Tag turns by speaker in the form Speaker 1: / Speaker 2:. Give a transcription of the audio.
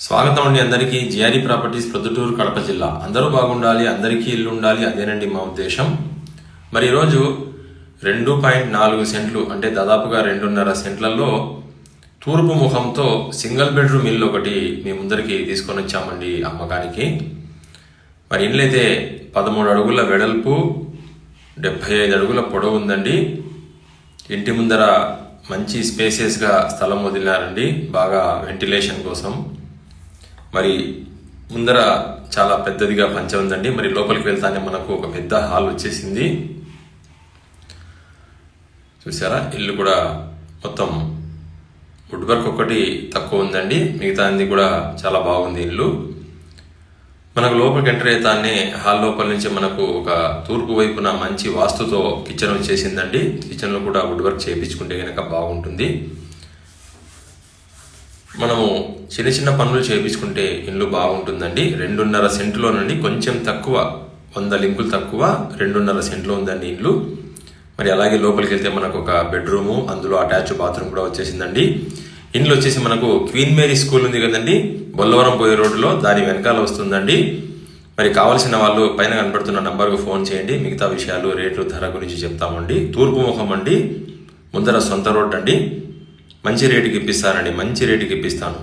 Speaker 1: స్వాగతం అండి అందరికీ. జిఆర్ఈ ప్రాపర్టీస్ ప్రొద్దుటూరు కడప జిల్లా. అందరూ బాగుండాలి, అందరికీ ఇల్లు ఉండాలి, అదేనండి మా ఉద్దేశం. మరి ఈరోజు 2.4 సెంట్లు అంటే దాదాపుగా 2.5 సెంట్లలో తూర్పు ముఖంతో సింగిల్ బెడ్రూమ్ ఇల్లు ఒకటి మీ ముందరికి తీసుకొని వచ్చామండి అమ్మకానికి. మరి ఇల్లు అయితే 13 అడుగుల వెడల్పు, 75 అడుగుల పొడవు ఉందండి. ఇంటి ముందర మంచి స్పేసియస్గా స్థలం వదిలినారండి, బాగా వెంటిలేషన్ కోసం. మరి ముందర చాలా పెద్దదిగా పంచ ఉందండి. మరి లోపలికి వెళ్తానే మనకు ఒక పెద్ద హాల్ వచ్చేసింది. చూసారా, ఇల్లు కూడా మొత్తం వుడ్ వర్క్ ఒకటి తక్కువ ఉందండి, మిగతా అన్ని కూడా చాలా బాగుంది ఇల్లు. మనకు లోపలికి ఎంటర్ అవుతానే హాల్ లోపల నుంచి మనకు ఒక తూర్పు వైపున మంచి వాస్తుతో కిచెన్ వచ్చేసిందండి. కిచెన్లో కూడా వుడ్ వర్క్ చేయించుకుంటే కనుక బాగుంటుంది. మనము చిన్న చిన్న పనులు చేయించుకుంటే ఇల్లు బాగుంటుందండి. 2.5 సెంట్లో నుండి కొంచెం తక్కువ, 100 లింకులు తక్కువ 2.5 సెంట్లో ఉందండి ఇల్లు. మరి అలాగే లోపలికి వెళ్తే మనకు ఒక బెడ్రూము, అందులో అటాచ్ బాత్రూమ్ కూడా వచ్చేసిందండి. ఇంట్లో వచ్చేసి మనకు క్వీన్ మేరీ స్కూల్ ఉంది కదండి, బొల్లవరం పోయే రోడ్డులో, దాని వెనకాల వస్తుందండి. మరి కావాల్సిన వాళ్ళు పైన కనబడుతున్న నంబర్కు ఫోన్ చేయండి. మిగతా విషయాలు, రేట్లు, ధర గురించి చెప్తామండి. తూర్పు ముఖం అండి, ముందర సొంత రోడ్ అండి. మంచి రేటుకి ఇప్పిస్తానండి, మంచి రేటుకి ఇప్పిస్తాను.